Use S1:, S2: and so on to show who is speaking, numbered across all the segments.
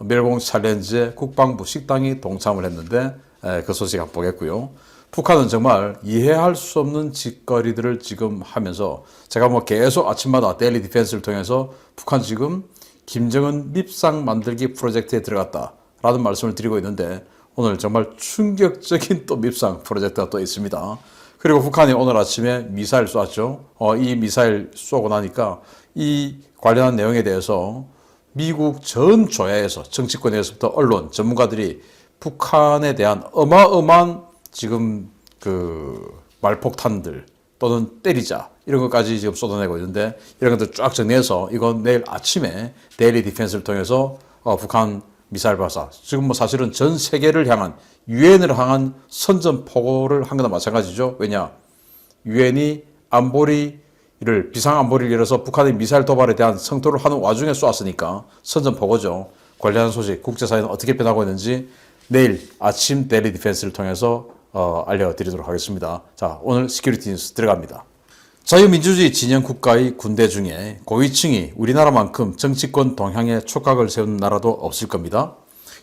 S1: 멸공 챌린지에 국방부 식당이 동참을 했는데 그 소식 한번 보겠고요. 북한은 정말 이해할 수 없는 짓거리들을 지금 하면서 제가 뭐 계속 아침마다 데일리 디펜스를 통해서 북한 지금 김정은 밉상 만들기 프로젝트에 들어갔다라는 말씀을 드리고 있는데 오늘 정말 충격적인 또 밉상 프로젝트가 또 있습니다. 그리고 북한이 오늘 아침에 미사일 쐈죠. 이 미사일 쏘고 나니까 이 관련한 내용에 대해서 미국 전 조야에서 정치권에서부터 언론 전문가들이 북한에 대한 어마어마한 지금 그 말폭탄들 또는 때리자 이런 것까지 지금 쏟아내고 있는데 이런 것들 쫙 정리해서 이건 내일 아침에 데일리 디펜스를 통해서 북한 미사일 발사 지금 뭐 사실은 전 세계를 향한 유엔을 향한 선전포고를 한 거나 마찬가지죠. 왜냐 유엔이 안보리를 비상 안보리를 열어서 북한의 미사일 도발에 대한 성토를 하는 와중에 쏘았으니까 선전포고죠. 관련한 소식 국제사회는 어떻게 변하고 있는지 내일 아침 데일리 디펜스를 통해서 알려드리도록 하겠습니다. 자, 오늘 시큐리티 뉴스 들어갑니다. 자유민주주의 진영 국가의 군대 중에 고위층이 우리나라만큼 정치권 동향에 촉각을 세우는 나라도 없을 겁니다.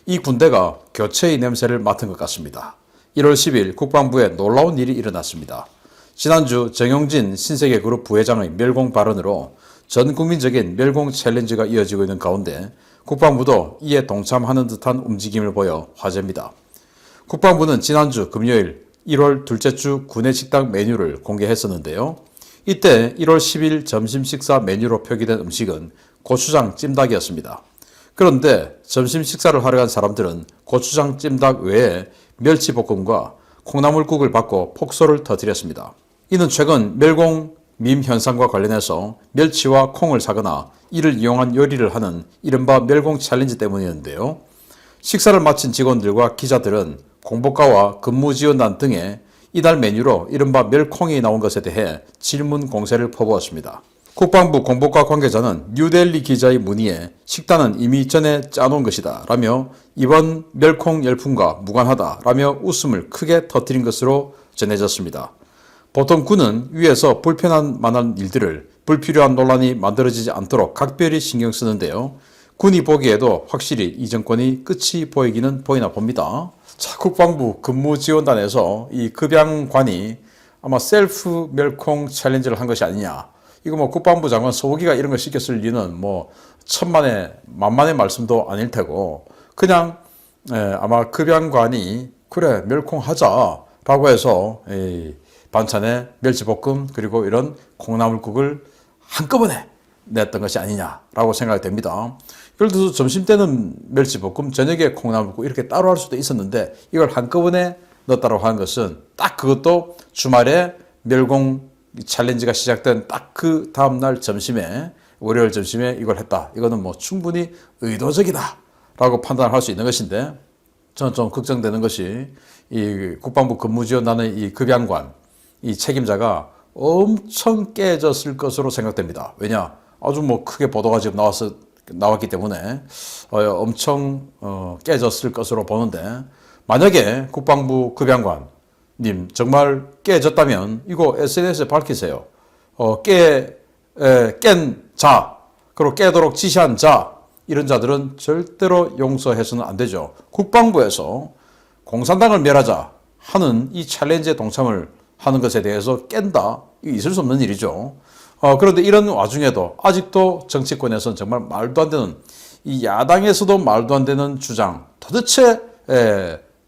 S1: 이 군대가 교체의 냄새를 맡은 것 같습니다. 1월 10일 국방부에 놀라운 일이 일어났습니다. 지난주 정용진 신세계그룹 부회장의 멸공 발언으로 전 국민적인 멸공 챌린지가 이어지고 있는 가운데 국방부도 이에 동참하는 듯한 움직임을 보여 화제입니다. 국방부는 지난주 금요일 1월 둘째 주 구내식당 메뉴를 공개했었는데요. 이때 1월 10일 점심 식사 메뉴로 표기된 음식은 고추장 찜닭이었습니다. 그런데 점심 식사를 하러 간 사람들은 고추장 찜닭 외에 멸치볶음과 콩나물국을 받고 폭소를 터뜨렸습니다. 이는 최근 멸공 밈 현상과 관련해서 멸치와 콩을 사거나 이를 이용한 요리를 하는 이른바 멸공 챌린지 때문이었는데요. 식사를 마친 직원들과 기자들은 공보과와 근무지원단 등에 이날 메뉴로 이른바 멸콩이 나온 것에 대해 질문 공세를 퍼부었습니다. 국방부 공보과 관계자는 뉴델리 기자의 문의에 식단은 이미 전에 짜놓은 것이다 라며 이번 멸콩 열풍과 무관하다 라며 웃음을 크게 터뜨린 것으로 전해졌습니다. 보통 군은 위에서 불편한 만한 일들을 불필요한 논란이 만들어지지 않도록 각별히 신경 쓰는데요. 군이 보기에도 확실히 이 정권이 끝이 보이기는 보이나 봅니다. 자, 국방부 근무지원단에서 이 급양관이 아마 셀프 멸콩 챌린지를 한 것이 아니냐. 이거 뭐 국방부 장관 서호기가 이런 걸 시켰을 리는 뭐 천만의 만만의 말씀도 아닐 테고 그냥 아마 급양관이 그래 멸콩 하자라고 해서 반찬에 멸치볶음 그리고 이런 콩나물국을 한꺼번에 냈던 것이 아니냐라고 생각이 됩니다. 예를 들어서 점심때는 멸치볶음, 저녁에 콩나물국 이렇게 따로 할 수도 있었는데 이걸 한꺼번에 넣었다고 하는 것은 딱 그것도 주말에 멸공 챌린지가 시작된 딱 그 다음날 점심에 월요일 점심에 이걸 했다. 이거는 뭐 충분히 의도적이다 라고 판단할 수 있는 것인데 저는 좀 걱정되는 것이 이 국방부 근무지원단의 이 급양관 이 책임자가 엄청 깨졌을 것으로 생각됩니다. 왜냐? 아주 뭐 크게 보도가 지금 나왔기 때문에 엄청 깨졌을 것으로 보는데 만약에 국방부 급양관님 정말 깨졌다면 이거 SNS에 밝히세요. 깬 자, 그리고 깨도록 지시한 자 이런 자들은 절대로 용서해서는 안 되죠. 국방부에서 공산당을 멸하자 하는 이 챌린지에 동참을 하는 것에 대해서 깬다. 이거 있을 수 없는 일이죠. 그런데 이런 와중에도 아직도 정치권에서는 정말 말도 안 되는 이 야당에서도 말도 안 되는 주장 도대체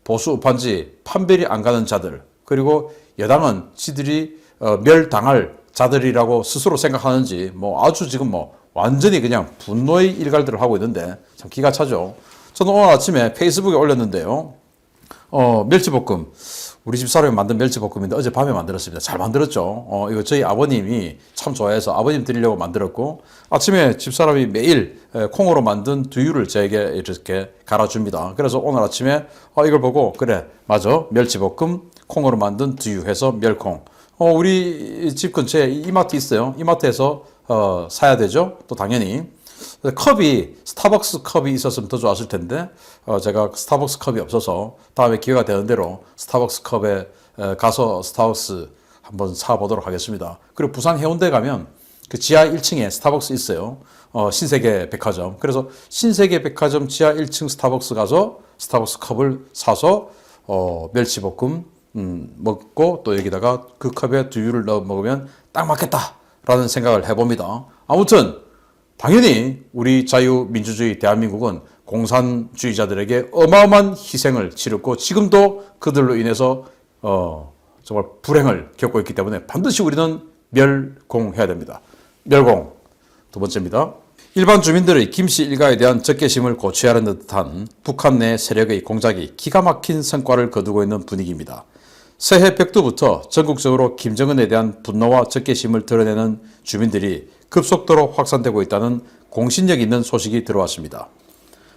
S1: 보수 우파인지 판별이 안 가는 자들 그리고 여당은 지들이 멸당할 자들이라고 스스로 생각하는지 뭐 아주 지금 뭐 완전히 그냥 분노의 일갈들을 하고 있는데 참 기가 차죠. 저는 오늘 아침에 페이스북에 올렸는데요. 멸치볶음 우리 집 사람이 만든 멸치볶음인데 어젯밤에 만들었습니다. 잘 만들었죠. 이거 저희 아버님이 참 좋아해서 아버님 드리려고 만들었고 아침에 집사람이 매일 콩으로 만든 두유를 저에게 이렇게 갈아줍니다. 그래서 오늘 아침에 이걸 보고 그래 맞아 멸치볶음 콩으로 만든 두유 해서 멸콩 우리 집 근처에 이마트 있어요. 이마트에서 사야 되죠. 또 당연히 컵이 스타벅스 컵이 있었으면 더 좋았을 텐데 제가 스타벅스 컵이 없어서 다음에 기회가 되는 대로 스타벅스 컵에 가서 스타벅스 한번 사보도록 하겠습니다. 그리고 부산 해운대 가면 그 지하 1층에 스타벅스 있어요. 신세계 백화점. 그래서 신세계 백화점 지하 1층 스타벅스 가서 스타벅스 컵을 사서 멸치볶음 먹고 또 여기다가 그 컵에 두유를 넣어 먹으면 딱 맞겠다라는 생각을 해봅니다. 아무튼 당연히 우리 자유민주주의 대한민국은 공산주의자들에게 어마어마한 희생을 치렀고 지금도 그들로 인해서 정말 불행을 겪고 있기 때문에 반드시 우리는 멸공해야 됩니다. 멸공. 두 번째입니다. 일반 주민들의 김씨 일가에 대한 적개심을 고취하려는 듯한 북한 내 세력의 공작이 기가 막힌 성과를 거두고 있는 분위기입니다. 새해 벽두부터 전국적으로 김정은에 대한 분노와 적개심을 드러내는 주민들이 급속도로 확산되고 있다는 공신력 있는 소식이 들어왔습니다.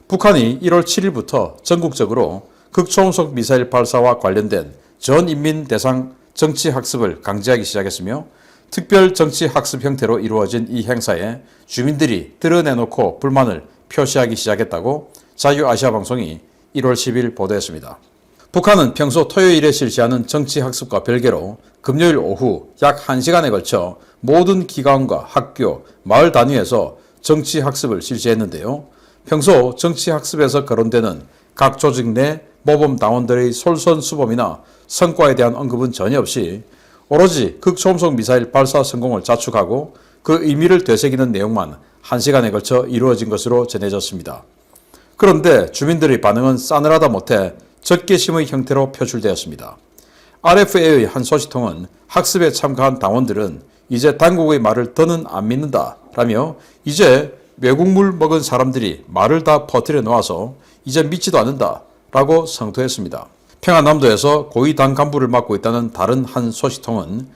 S1: 북한이 1월 7일부터 전국적으로 극초음속 미사일 발사와 관련된 전인민 대상 정치학습을 강제하기 시작했으며 특별 정치학습 형태로 이루어진 이 행사에 주민들이 드러내놓고 불만을 표시하기 시작했다고 자유아시아방송이 1월 10일 보도했습니다. 북한은 평소 토요일에 실시하는 정치학습과 별개로 금요일 오후 약 1시간에 걸쳐 모든 기관과 학교, 마을 단위에서 정치학습을 실시했는데요. 평소 정치학습에서 거론되는 각 조직 내 모범당원들의 솔선수범이나 성과에 대한 언급은 전혀 없이 오로지 극초음속 미사일 발사 성공을 자축하고 그 의미를 되새기는 내용만 1시간에 걸쳐 이루어진 것으로 전해졌습니다. 그런데 주민들의 반응은 싸늘하다 못해 적개심의 형태로 표출되었습니다. RFA의 한 소식통은 학습에 참가한 당원들은 이제 당국의 말을 더는 안 믿는다라며 이제 외국물 먹은 사람들이 말을 다 퍼뜨려 놓아서 이제 믿지도 않는다라고 성토했습니다. 평안남도에서 고위 당 간부를 맡고 있다는 다른 한 소식통은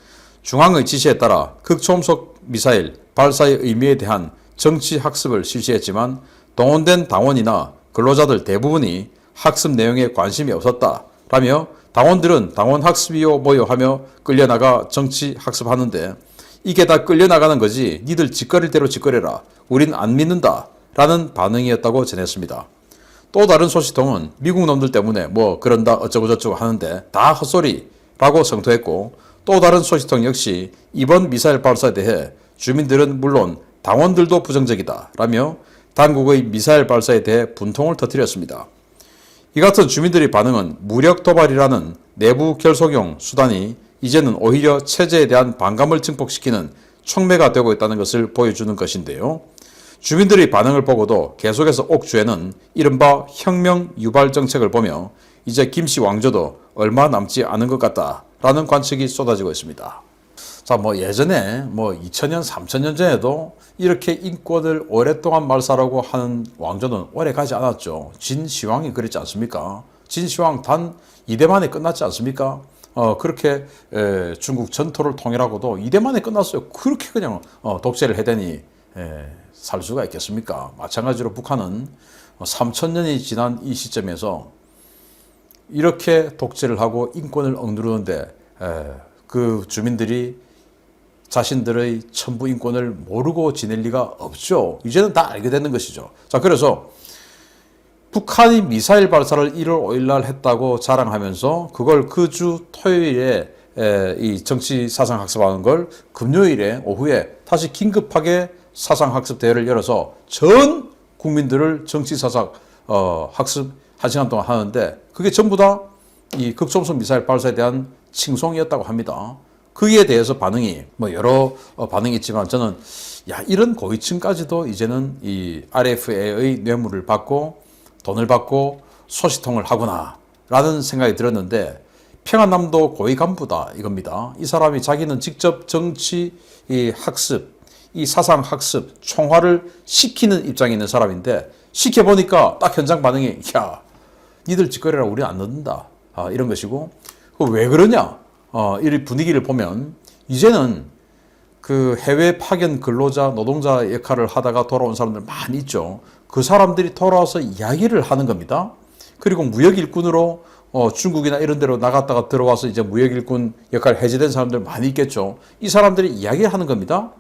S1: 중앙의 지시에 따라 극초음속 미사일 발사의 의미에 대한 정치 학습을 실시했지만 동원된 당원이나 근로자들 대부분이 학습 내용에 관심이 없었다라며 당원들은 당원 학습이요 뭐요 하며 끌려나가 정치 학습하는데 이게 다 끌려나가는 거지 니들 짓거릴 대로 짓거려라 우린 안 믿는다 라는 반응이었다고 전했습니다. 또 다른 소식통은 미국 놈들 때문에 뭐 그런다 어쩌고저쩌고 하는데 다 헛소리라고 성토했고 또 다른 소식통 역시 이번 미사일 발사에 대해 주민들은 물론 당원들도 부정적이다 라며 당국의 미사일 발사에 대해 분통을 터뜨렸습니다. 이 같은 주민들의 반응은 무력 도발이라는 내부 결속용 수단이 이제는 오히려 체제에 대한 반감을 증폭시키는 촉매가 되고 있다는 것을 보여주는 것인데요. 주민들의 반응을 보고도 계속해서 옥주에는 이른바 혁명 유발 정책을 보며 이제 김씨 왕조도 얼마 남지 않은 것 같다라는 관측이 쏟아지고 있습니다. 자, 예전에 2000년, 3000년 전에도 이렇게 인권을 오랫동안 말살하고 하는 왕조는 오래 가지 않았죠. 진시황이 그랬지 않습니까? 진시황 단 2대 만에 끝났지 않습니까? 그렇게 중국 전토를 통일하고도 2대 만에 끝났어요. 그렇게 그냥 독재를 해대니 살 수가 있겠습니까? 마찬가지로 북한은 3000년이 지난 이 시점에서 이렇게 독재를 하고 인권을 억누르는데 그 주민들이 자신들의 천부 인권을 모르고 지낼 리가 없죠. 이제는 다 알게 되는 것이죠. 자, 그래서 북한이 미사일 발사를 1월 5일 날 했다고 자랑하면서 그걸 그 주 토요일에 이 정치 사상 학습하는 걸 금요일에 오후에 다시 긴급하게 사상 학습 대회를 열어서 전 국민들을 정치 사상 학습 1시간 동안 하는데 그게 전부 다 이 극초음속 미사일 발사에 대한 칭송이었다고 합니다. 거기에 대해서 반응이 여러 반응이 있지만 저는 이런 고위층까지도 이제는 이 RFA의 뇌물을 받고 돈을 받고 소시통을 하구나 라는 생각이 들었는데 평안남도 고위 간부다 이겁니다. 이 사람이 자기는 직접 정치 학습, 이 사상 학습, 총화를 시키는 입장에 있는 사람인데 시켜보니까 딱 현장 반응이 니들 짓거리라 우리 안 넣는다 이런 것이고 왜 그러냐 이 분위기를 보면 이제는 그 해외 파견 근로자 노동자 역할을 하다가 돌아온 사람들 많이 있죠. 그 사람들이 돌아와서 이야기를 하는 겁니다. 그리고 무역 일꾼으로 중국이나 이런 데로 나갔다가 들어와서 이제 무역 일꾼 역할 해제된 사람들 많이 있겠죠. 이 사람들이 이야기하는 겁니다.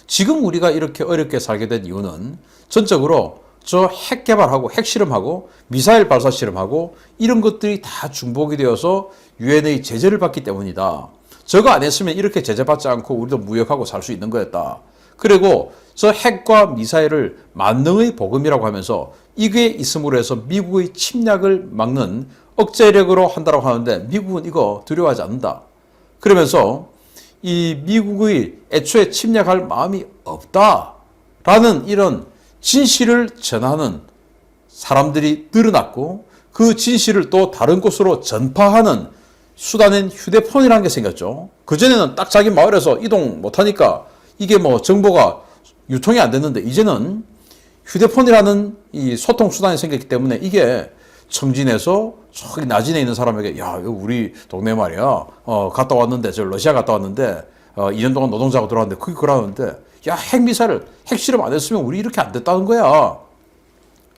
S1: 지금 우리가 이렇게 어렵게 살게 된 이유는 전적으로 저 핵 개발하고 핵 실험하고 미사일 발사 실험하고 이런 것들이 다 중복이 되어서 유엔의 제재를 받기 때문이다. 저거 안 했으면 이렇게 제재받지 않고 우리도 무역하고 살 수 있는 거였다. 그리고 저 핵과 미사일을 만능의 복음이라고 하면서 이게 있음으로 해서 미국의 침략을 막는 억제력으로 한다고 하는데 미국은 이거 두려워하지 않는다. 그러면서 이 미국의 애초에 침략할 마음이 없다라는 이런 진실을 전하는 사람들이 늘어났고 그 진실을 또 다른 곳으로 전파하는 수단인 휴대폰이라는 게 생겼죠. 그전에는 딱 자기 마을에서 이동 못하니까 이게 뭐 정보가 유통이 안 됐는데 이제는 휴대폰이라는 이 소통 수단이 생겼기 때문에 이게 청진에서 저기 나진에 있는 사람에게 야, 이거 우리 동네 말이야. 갔다 왔는데 저 러시아 갔다 왔는데 2년 동안 노동자가 들어왔는데 그게 그러는데 야, 핵미사를 핵실험 안 했으면 우리 이렇게 안 됐다는 거야.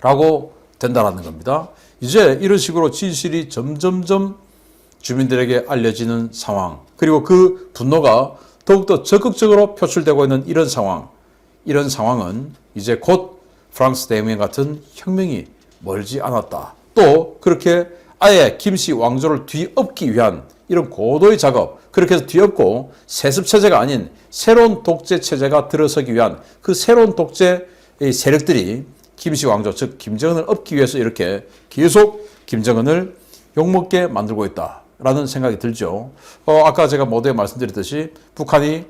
S1: 라고 된다라는 겁니다. 이제 이런 식으로 진실이 점점점 주민들에게 알려지는 상황, 그리고 그 분노가 더욱더 적극적으로 표출되고 있는 이런 상황, 이런 상황은 이제 곧 프랑스 대혁명 같은 혁명이 멀지 않았다. 또 그렇게 아예 김씨 왕조를 뒤엎기 위한 이런 고도의 작업, 그렇게 해서 뒤엎고 세습체제가 아닌 새로운 독재체제가 들어서기 위한 그 새로운 독재의 세력들이 김씨 왕조, 즉 김정은을 엎기 위해서 이렇게 계속 김정은을 욕먹게 만들고 있다라는 생각이 들죠. 아까 제가 모두에 말씀드렸듯이 북한이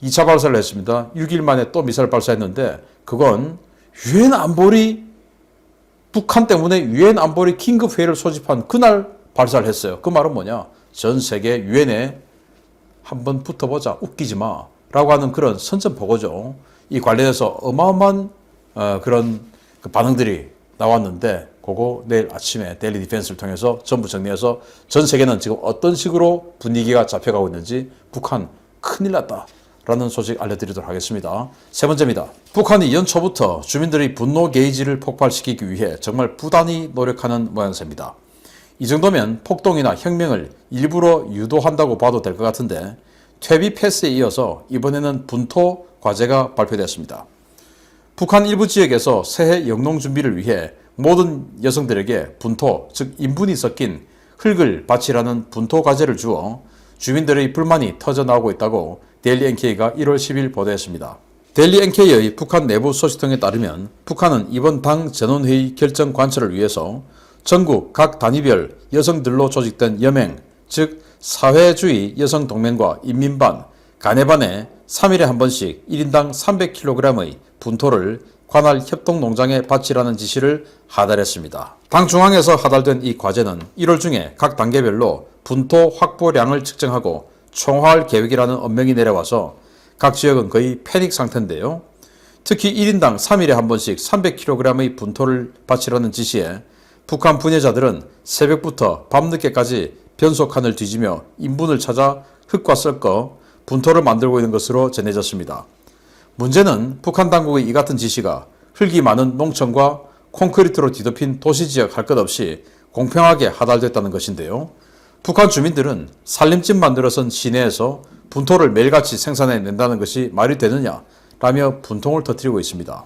S1: 2차 발사를 했습니다. 6일 만에 또 미사일 발사했는데 그건 유엔 안보리 북한 때문에 유엔 안보리 긴급회의를 소집한 그날 발사를 했어요. 그 말은 뭐냐? 전 세계 유엔에 한번 붙어보자, 웃기지 마 라고 하는 그런 선전포고죠. 이 관련해서 어마어마한 그런 그 반응들이 나왔는데 그거 내일 아침에 데일리 디펜스를 통해서 전부 정리해서 전 세계는 지금 어떤 식으로 분위기가 잡혀가고 있는지 북한 큰일 났다 라는 소식 알려드리도록 하겠습니다. 세 번째입니다. 북한이 연초부터 주민들의 분노 게이지를 폭발시키기 위해 정말 부단히 노력하는 모양새입니다. 이 정도면 폭동이나 혁명을 일부러 유도한다고 봐도 될 것 같은데 퇴비 패스에 이어서 이번에는 분토 과제가 발표됐습니다. 북한 일부 지역에서 새해 영농 준비를 위해 모든 여성들에게 분토, 즉 인분이 섞인 흙을 바치라는 분토 과제를 주어 주민들의 불만이 터져나오고 있다고 데일리 NK가 1월 10일 보도했습니다. 데일리 NK의 북한 내부 소식통에 따르면 북한은 이번 당 전원회의 결정 관철을 위해서 전국 각 단위별 여성들로 조직된 여맹, 즉 사회주의 여성동맹과 인민반, 가내반에 3일에 한 번씩 1인당 300kg의 분토를 관할 협동농장에 바치라는 지시를 하달했습니다. 당 중앙에서 하달된 이 과제는 1월 중에 각 단계별로 분토 확보량을 측정하고 총화할 계획이라는 엄명이 내려와서 각 지역은 거의 패닉 상태인데요. 특히 1인당 3일에 한 번씩 300kg의 분토를 바치라는 지시에 북한 분예자들은 새벽부터 밤늦게까지 변속칸을 뒤지며 인분을 찾아 흙과 섞어 분토를 만들고 있는 것으로 전해졌습니다. 문제는 북한 당국의 이 같은 지시가 흙이 많은 농촌과 콘크리트로 뒤덮인 도시지역 할 것 없이 공평하게 하달됐다는 것인데요. 북한 주민들은 살림집 만들어선 시내에서 분토를 매일같이 생산해낸다는 것이 말이 되느냐라며 분통을 터뜨리고 있습니다.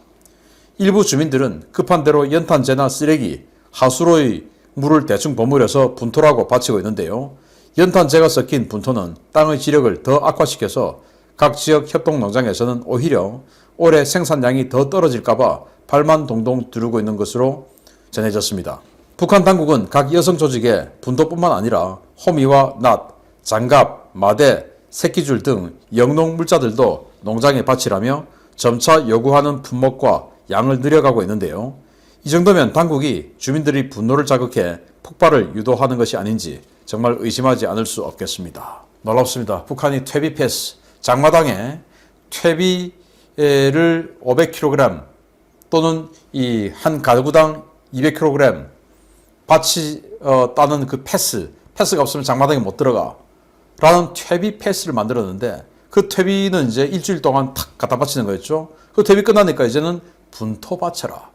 S1: 일부 주민들은 급한 대로 연탄재나 쓰레기, 하수로의 물을 대충 버무려서 분토라고 바치고 있는데요. 연탄재가 섞인 분토는 땅의 지력을 더 악화시켜서 각 지역 협동농장에서는 오히려 올해 생산량이 더 떨어질까봐 발만 동동 두르고 있는 것으로 전해졌습니다. 북한 당국은 각 여성 조직에 분토뿐만 아니라 호미와 낫, 장갑, 마대, 새끼줄 등 영농 물자들도 농장에 바치라며 점차 요구하는 품목과 양을 늘려가고 있는데요. 이 정도면 당국이 주민들이 분노를 자극해 폭발을 유도하는 것이 아닌지 정말 의심하지 않을 수 없겠습니다. 놀랍습니다. 북한이 퇴비 패스, 장마당에 퇴비를 500kg 또는 이 한 가구당 200kg 바치 따는 그 패스가 없으면 장마당에 못 들어가 라는 퇴비 패스를 만들었는데 그 퇴비는 이제 일주일 동안 탁 갖다 바치는 거였죠. 그 퇴비 끝나니까 이제는 분토 바쳐라.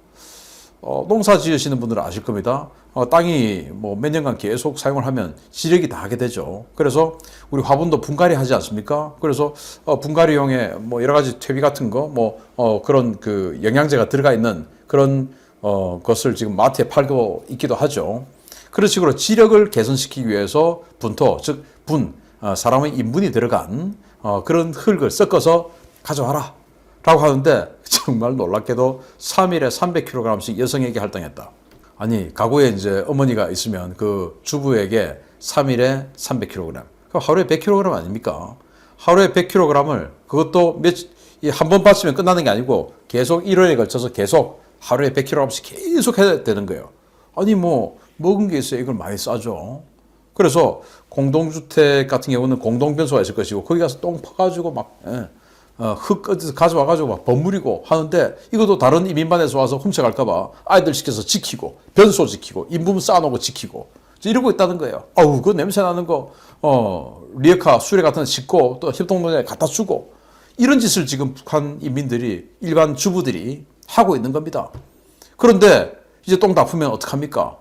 S1: 농사 지으시는 분들은 아실 겁니다. 땅이 뭐 몇 년간 계속 사용을 하면 지력이 다 하게 되죠. 그래서 우리 화분도 분갈이 하지 않습니까? 그래서 분갈이용에 뭐 여러 가지 퇴비 같은 거, 그런 그 영양제가 들어가 있는 그런 것을 지금 마트에 팔고 있기도 하죠. 그런 식으로 지력을 개선시키기 위해서 분토, 즉 사람의 인분이 들어간 그런 흙을 섞어서 가져와라 라고 하는데 정말 놀랍게도 3일에 300kg씩 여성에게 할당했다. 아니, 가구에 이제 어머니가 있으면 그 주부에게 3일에 300kg. 그럼 하루에 100kg 아닙니까? 하루에 100kg을 그것도 한 번 받치면 끝나는 게 아니고 계속 1회에 걸쳐서 계속 하루에 100kg씩 계속 해야 되는 거예요. 아니, 뭐, 먹은 게 있어야 이걸 많이 싸죠. 그래서 공동주택 같은 경우는 공동변소가 있을 것이고 거기 가서 똥 퍼가지고 막, 흙 어디서 가져와가지고 막 버무리고 하는데 이것도 다른 이민반에서 와서 훔쳐갈까봐 아이들 시켜서 지키고 변소 지키고 인분 쌓아놓고 지키고 이러고 있다는 거예요. 아우, 그 냄새 나는 거, 리어카 수레 같은 거 싣고 또 협동농장에 갖다 주고 이런 짓을 지금 북한 인민들이 일반 주부들이 하고 있는 겁니다. 그런데 이제 똥 다 풀면 어떡합니까?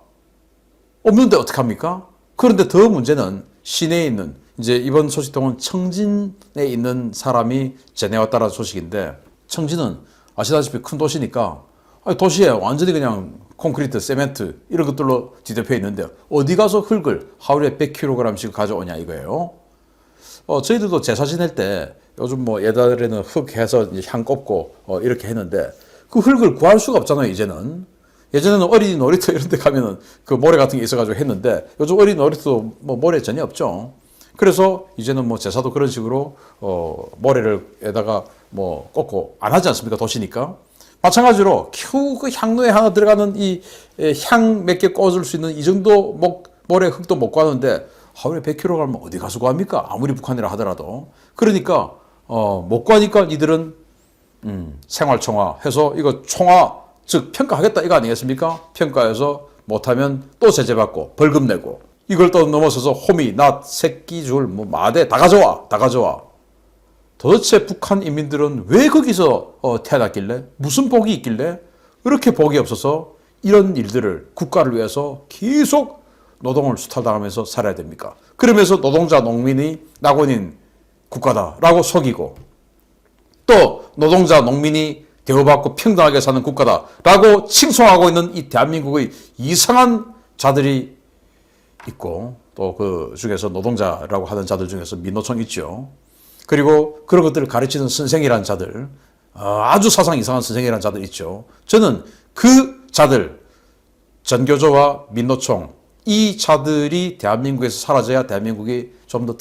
S1: 없는데 어떡합니까? 그런데 더 문제는 시내에 있는 이제 이번 소식통은 청진에 있는 사람이 전해왔다는 소식인데 청진은 아시다시피 큰 도시니까 도시에 완전히 그냥 콘크리트, 세멘트 이런 것들로 뒤덮여 있는데 어디 가서 흙을 하루에 100kg씩 가져오냐 이거예요. 저희들도 제사 지낼 때 요즘 뭐 예달에는 흙 해서 이제 향 꼽고 이렇게 했는데 그 흙을 구할 수가 없잖아요, 이제는. 예전에는 어린이 놀이터 이런 데 가면은 그 모래 같은 게 있어가지고 했는데 요즘 어린이 놀이터도 뭐 모래 전혀 없죠. 그래서 이제는 뭐 제사도 그런 식으로 모래를 에다가 뭐 꽂고 안 하지 않습니까? 도시니까. 마찬가지로 겨우 그 향로에 하나 들어가는 이 향 몇 개 꽂을 수 있는 이 정도 모래 흙도 못 구하는데 하루에 100kg 가면 어디 가서 구합니까? 아무리 북한이라 하더라도. 그러니까 못 구하니까 이들은 생활청화 해서 이거 청화 즉 평가하겠다 이거 아니겠습니까? 평가해서 못하면 또 제재받고 벌금 내고 이걸 또 넘어서서 호미, 낫, 새끼줄, 뭐 마대 다 가져와. 다 가져와. 도대체 북한 인민들은 왜 거기서 태어났길래 무슨 복이 있길래 이렇게 복이 없어서 이런 일들을 국가를 위해서 계속 노동을 수탈당하면서 살아야 됩니까? 그러면서 노동자, 농민이 낙원인 국가다라고 속이고 또 노동자, 농민이 대우받고 평등하게 사는 국가다라고 칭송하고 있는 이 대한민국의 이상한 자들이 있고 또 그 중에서 노동자라고 하는 자들 중에서 민노총 있죠. 그리고 그런 것들을 가르치는 선생이라는 자들, 아주 사상 이상한 선생이라는 자들 있죠. 저는 그 자들, 전교조와 민노총 이 자들이 대한민국에서 사라져야 대한민국이 좀 더